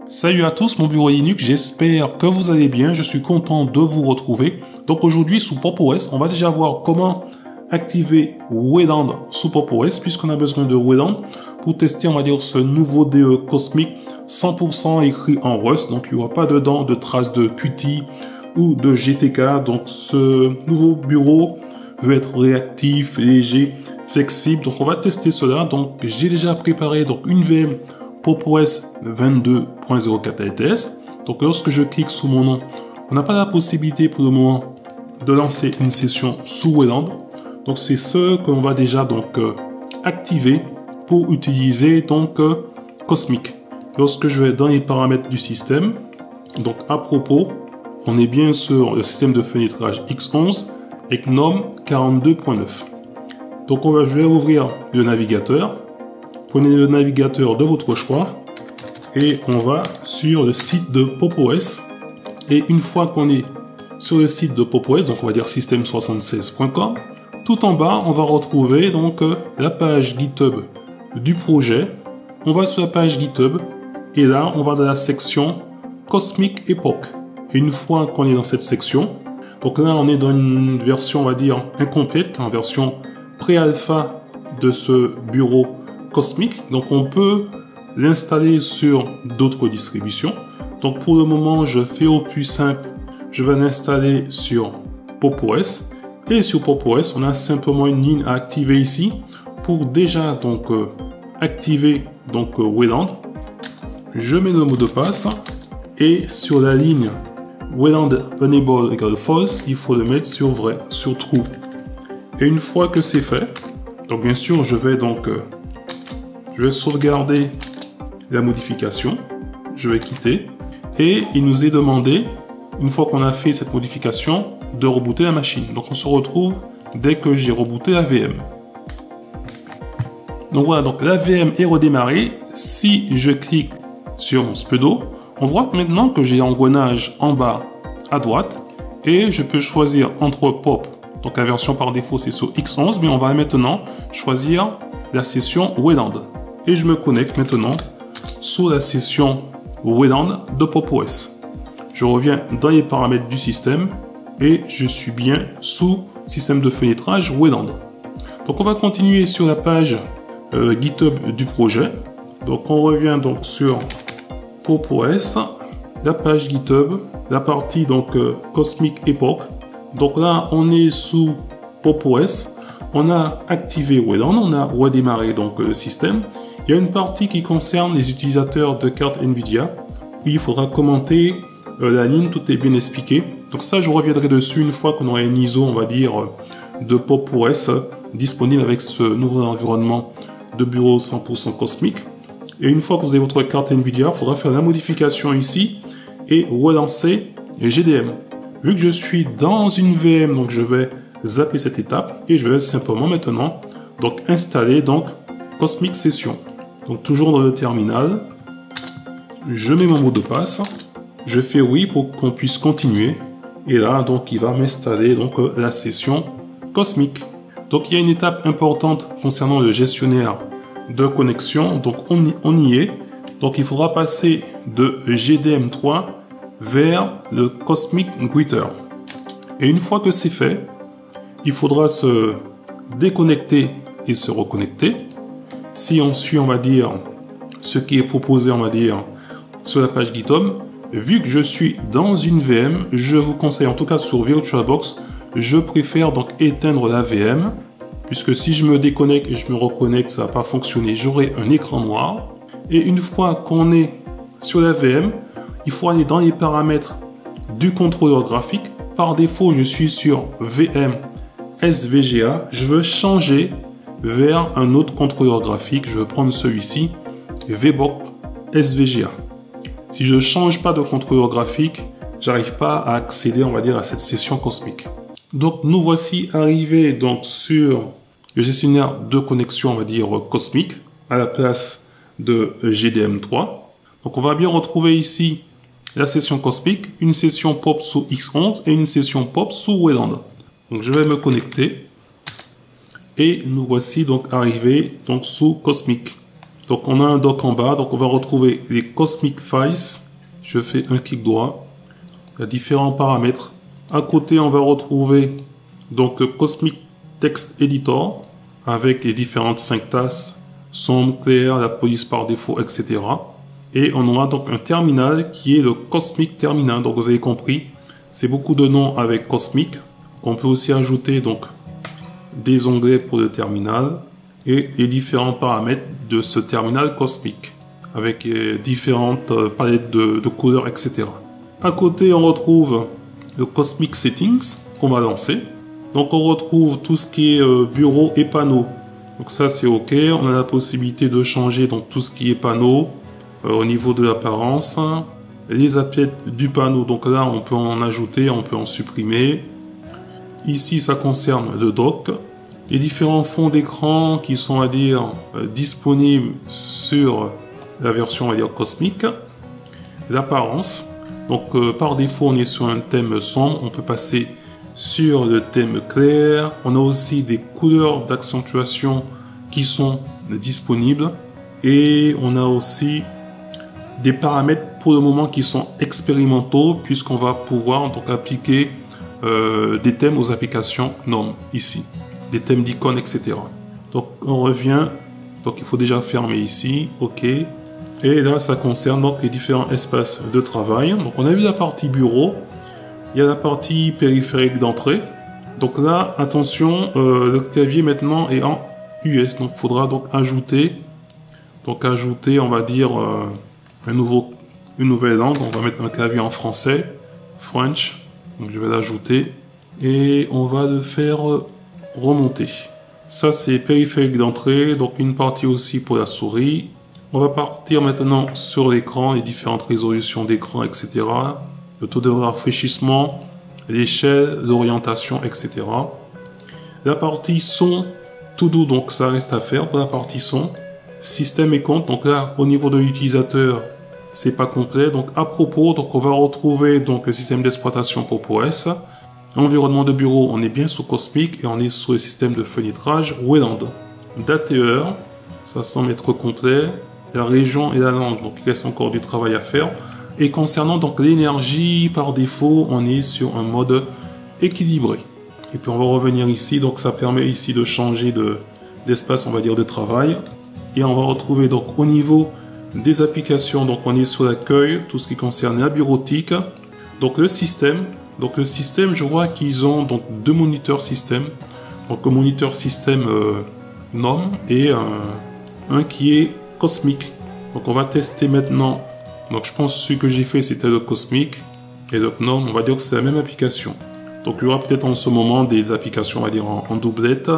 Salut à tous, mon bureau Linux, j'espère que vous allez bien, je suis content de vous retrouver. Donc aujourd'hui sous PopOS, on va déjà voir comment activer Wayland sous PopOS, puisqu'on a besoin de Wayland pour tester, on va dire, ce nouveau DE Cosmic 100% écrit en Rust. Donc il n'y aura pas dedans de traces de Qt ou de GTK. Donc ce nouveau bureau veut être réactif, léger, flexible. Donc on va tester cela. Donc j'ai déjà préparé donc une VM PopOS 22.04 LTS. Donc lorsque je clique sous mon nom, on n'a pas la possibilité pour le moment de lancer une session sous Wayland. Donc c'est ce qu'on va déjà donc activer pour utiliser donc Cosmic. Lorsque je vais dans les paramètres du système, donc à propos, on est bien sur le système de fenêtrage X11 et GNOME 42.9. Donc je vais ouvrir le navigateur. Prenez le navigateur de votre choix et on va sur le site de PopOS. Et une fois qu'on est sur le site de PopOS, donc on va dire système76.com, tout en bas, on va retrouver donc la page GitHub du projet. On va sur la page GitHub et là, on va dans la section Cosmic Epoch. Et une fois qu'on est dans cette section, donc là, on est dans une version, on va dire, incomplète, en version pré-alpha de ce bureau Cosmic. Donc on peut l'installer sur d'autres distributions. Donc pour le moment, je fais au plus simple. Je vais l'installer sur PopOS. Et sur PopOS, on a simplement une ligne à activer ici pour déjà donc activer donc Wayland. Je mets le mot de passe et sur la ligne Wayland Enable égale false, il faut le mettre sur vrai, sur true. Et une fois que c'est fait, donc bien sûr, je vais sauvegarder la modification. Je vais quitter et il nous est demandé, une fois qu'on a fait cette modification, de rebooter la machine. Donc on se retrouve dès que j'ai rebooté la VM. Donc voilà, donc la VM est redémarrée. Si je clique sur mon Speedo, on voit maintenant que j'ai l'engrenage en bas à droite et je peux choisir entre Pop. Donc la version par défaut c'est sur X11, mais on va maintenant choisir la session Wayland. Et je me connecte maintenant sur la session Wayland de PopOS. Je reviens dans les paramètres du système et je suis bien sous système de fenêtrage Wayland. Donc on va continuer sur la page GitHub du projet. Donc on revient donc sur PopOS, la page GitHub, la partie donc Cosmic Epoch. Donc là on est sous PopOS, on a activé Wayland, on a redémarré donc le système. Il y a une partie qui concerne les utilisateurs de cartes Nvidia où il faudra commenter la ligne, tout est bien expliqué. Donc ça, je reviendrai dessus une fois qu'on aura une ISO, on va dire, de PopOS disponible avec ce nouveau environnement de bureau 100% Cosmic. Et une fois que vous avez votre carte Nvidia, il faudra faire la modification ici et relancer GDM. Vu que je suis dans une VM, donc je vais zapper cette étape et je vais simplement maintenant donc installer donc Cosmic Session. Donc toujours dans le terminal, je mets mon mot de passe, je fais oui pour qu'on puisse continuer. Et là, donc, il va m'installer donc la session Cosmic. Donc, il y a une étape importante concernant le gestionnaire de connexion. Donc, on y est. Donc, il faudra passer de GDM3 vers le Cosmic Greeter. Et une fois que c'est fait, il faudra se déconnecter et se reconnecter. Si on suit, on va dire, ce qui est proposé, on va dire, sur la page GitHub, vu que je suis dans une VM, je vous conseille, en tout cas sur VirtualBox, je préfère donc éteindre la VM, puisque si je me déconnecte et je me reconnecte, ça ne va pas fonctionner, j'aurai un écran noir. Et une fois qu'on est sur la VM, il faut aller dans les paramètres du contrôleur graphique. Par défaut, je suis sur VM SVGA. Je veux changer vers un autre contrôleur graphique. Je veux prendre celui-ci, VBox SVGA. Si je ne change pas de contrôleur graphique, j'arrive pas à accéder, on va dire, à cette session Cosmic. Donc, nous voici arrivés donc sur le gestionnaire de connexion, on va dire, Cosmic, à la place de GDM3. Donc, on va bien retrouver ici la session Cosmic, une session Pop sous X11 et une session Pop sous Wayland. Donc, je vais me connecter et nous voici donc arrivés donc sous Cosmic. Donc on a un dock en bas, donc on va retrouver les Cosmic Files. Je fais un clic droit. Il y a différents paramètres. À côté, on va retrouver donc le Cosmic Text Editor avec les différentes syntaxes, sombre, clair, la police par défaut, etc. Et on aura donc un terminal qui est le Cosmic Terminal. Donc vous avez compris, c'est beaucoup de noms avec Cosmic. On peut aussi ajouter donc des onglets pour le terminal et les différents paramètres de ce terminal Cosmic avec différentes palettes de couleurs, etc. À côté, on retrouve le Cosmic Settings qu'on va lancer. Donc on retrouve tout ce qui est bureau et panneaux. Donc ça c'est OK. On a la possibilité de changer donc tout ce qui est panneau au niveau de l'apparence. Les appiettes du panneau, donc là on peut en ajouter, on peut en supprimer. Ici ça concerne le dock. Les différents fonds d'écran qui sont à dire disponibles sur la version à dire Cosmic. L'apparence. Donc par défaut on est sur un thème sombre, on peut passer sur le thème clair. On a aussi des couleurs d'accentuation qui sont disponibles et on a aussi des paramètres pour le moment qui sont expérimentaux puisqu'on va pouvoir donc appliquer des thèmes aux applications GNOME ici, des thèmes d'icônes, etc. Donc on revient, donc il faut déjà fermer ici, OK. Et là ça concerne donc les différents espaces de travail. Donc on a vu la partie bureau. Il y a la partie périphérique d'entrée. Donc là, attention, le clavier maintenant est en US. Donc il faudra donc ajouter, on va dire, une nouvelle langue. On va mettre un clavier en français, French. Donc je vais l'ajouter. Et on va le faire remonter. Ça c'est périphérique d'entrée. Donc une partie aussi pour la souris. On va partir maintenant sur l'écran, les différentes résolutions d'écran, etc. Le taux de rafraîchissement, l'échelle, l'orientation, etc. La partie son, tout doux, donc ça reste à faire pour la partie son. Système et compte, donc là, au niveau de l'utilisateur, c'est pas complet. Donc à propos, donc on va retrouver donc le système d'exploitation PopOS. Environnement de bureau, on est bien sous Cosmic et on est sur le système de feuilletrage Wayland. Date et heure, ça semble être complet. La région et la langue, donc il reste encore du travail à faire. Et concernant donc l'énergie, par défaut, on est sur un mode équilibré. Et puis on va revenir ici, donc ça permet ici de changer d'espace, on va dire, de travail. Et on va retrouver donc au niveau des applications, donc on est sur l'accueil, tout ce qui concerne la bureautique. Donc le système, je vois qu'ils ont donc deux moniteurs système. Donc un moniteur système GNOME et un qui est Cosmic. Donc on va tester maintenant. Donc je pense que ce que j'ai fait c'était le Cosmic et le GNOME, on va dire que c'est la même application. Donc il y aura peut-être en ce moment des applications, on va dire en doublette.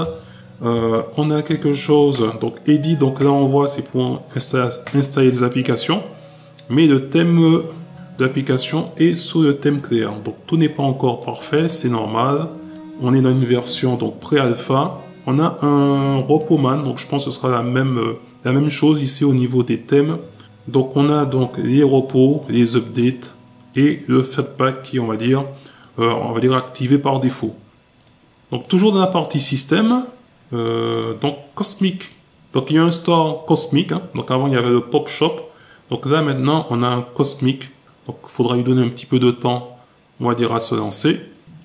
On a quelque chose, donc Edit, donc là on voit c'est pour installer des applications, mais le thème de l'application est sous le thème clair. Donc tout n'est pas encore parfait, c'est normal. On est dans une version donc pré-alpha. On a un Repoman, donc je pense que ce sera la même chose ici au niveau des thèmes. Donc on a donc les repos, les updates et le Flatpak qui on va dire activé par défaut. Donc toujours dans la partie système, donc Cosmic. Donc il y a un store Cosmic. Donc avant il y avait le Pop Shop. Donc là maintenant on a un Cosmic. Donc il faudra lui donner un petit peu de temps, on va dire, à se lancer.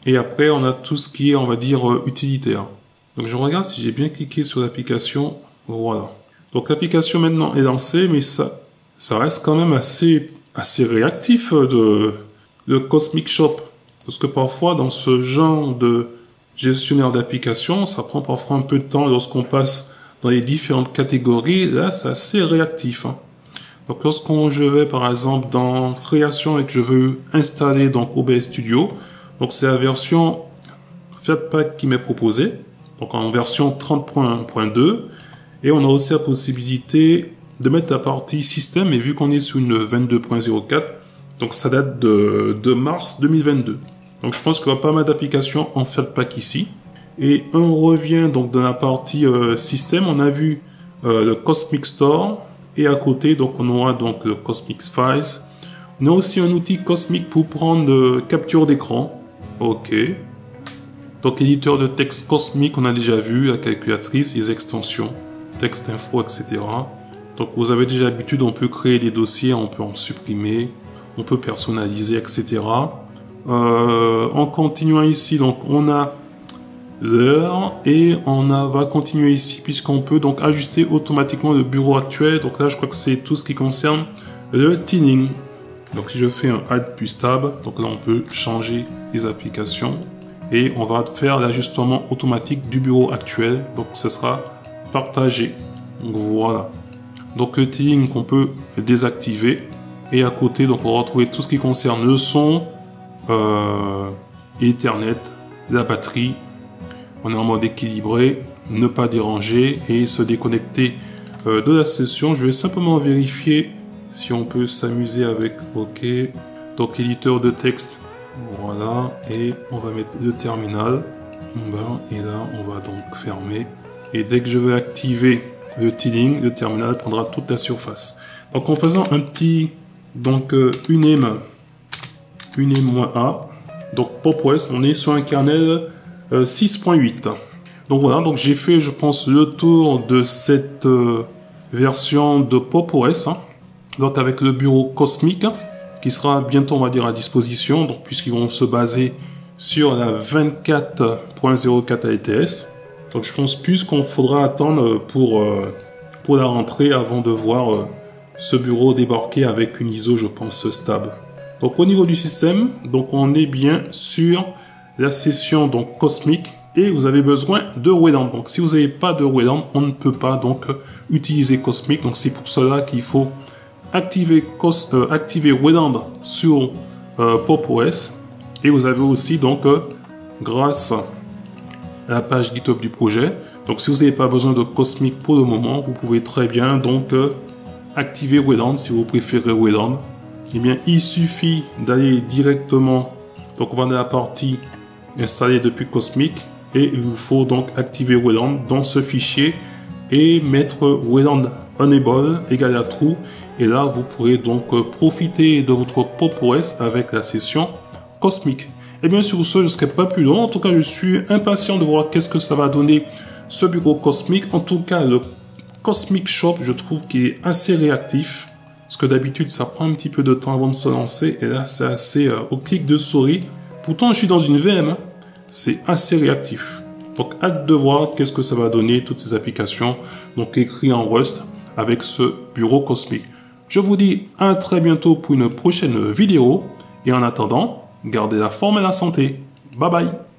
Et après on a tout ce qui est, on va dire, utilitaire. Donc je regarde si j'ai bien cliqué sur l'application. Voilà. Donc l'application maintenant est lancée, mais ça reste quand même assez réactif le Cosmic Shop. Parce que parfois, dans ce genre de gestionnaire d'applications, ça prend parfois un peu de temps lorsqu'on passe dans les différentes catégories. Là, c'est assez réactif. Donc je vais par exemple dans création et que je veux installer donc OBS Studio, donc c'est la version Flatpak qui m'est proposée, donc en version 30.2, et on a aussi la possibilité de mettre la partie système, et vu qu'on est sur une 22.04, donc ça date de mars 2022. Donc je pense qu'il y aura pas mal d'applications en Flatpak ici. Et on revient donc dans la partie système, on a vu le Cosmic Store, et à côté donc on aura donc le Cosmic Files. On a aussi un outil Cosmic pour prendre capture d'écran. Ok. Donc éditeur de texte Cosmic, on a déjà vu, la calculatrice, les extensions, texte info, etc. Donc vous avez déjà l'habitude, on peut créer des dossiers, on peut en supprimer, on peut personnaliser, etc. En continuant ici, donc on a l'heure et va continuer ici puisqu'on peut donc ajuster automatiquement le bureau actuel. Donc là, je crois que c'est tout ce qui concerne le thinning. Donc si je fais un Add plus Tab, donc là on peut changer les applications et on va faire l'ajustement automatique du bureau actuel. Donc ce sera partagé. Donc voilà. Donc le thinning qu'on peut désactiver et à côté donc on va retrouver tout ce qui concerne le son, Ethernet, la batterie. On est en mode équilibré, ne pas déranger et se déconnecter de la session. Je vais simplement vérifier si on peut s'amuser avec OK. Donc éditeur de texte, voilà, et on va mettre le terminal. Et là on va donc fermer. Et dès que je vais activer le thinning, le terminal prendra toute la surface. Donc en faisant un petit, donc UNAME -A, donc PopOS, on est sur un kernel 6.8. Donc voilà, donc j'ai fait, je pense, le tour de cette version de PopOS, hein. Donc avec le bureau Cosmic, qui sera bientôt, on va dire, à disposition, donc puisqu'ils vont se baser sur la 24.04 ATS. Donc je pense plus qu'on faudra attendre pour la rentrée avant de voir ce bureau débarquer avec une ISO, je pense, stable. Donc au niveau du système, donc on est bien sur la session donc Cosmic et vous avez besoin de Wayland. Donc si vous n'avez pas de Wayland, on ne peut pas donc utiliser Cosmic. Donc c'est pour cela qu'il faut activer Wayland sur PopOS. Et vous avez aussi donc grâce à la page GitHub du projet. Donc si vous n'avez pas besoin de Cosmic pour le moment, vous pouvez très bien donc activer Wayland si vous préférez Wayland. Eh bien il suffit d'aller directement, donc on va dans la partie installée depuis Cosmic et il vous faut donc activer Wayland dans ce fichier et mettre Wayland Enable égale à true et là vous pourrez donc profiter de votre PopOS avec la session Cosmic. Et bien sur ce, je ne serai pas plus long. En tout cas, je suis impatient de voir qu'est-ce que ça va donner ce bureau Cosmic. En tout cas, le Cosmic Shop, je trouve qu'il est assez réactif. Parce que d'habitude, ça prend un petit peu de temps avant de se lancer. Et là, c'est assez au clic de souris. Pourtant, je suis dans une VM. Hein. C'est assez réactif. Donc, hâte de voir qu'est-ce que ça va donner, toutes ces applications. Donc, écrit en Rust avec ce bureau Cosmic. Je vous dis à très bientôt pour une prochaine vidéo. Et en attendant, gardez la forme et la santé. Bye bye.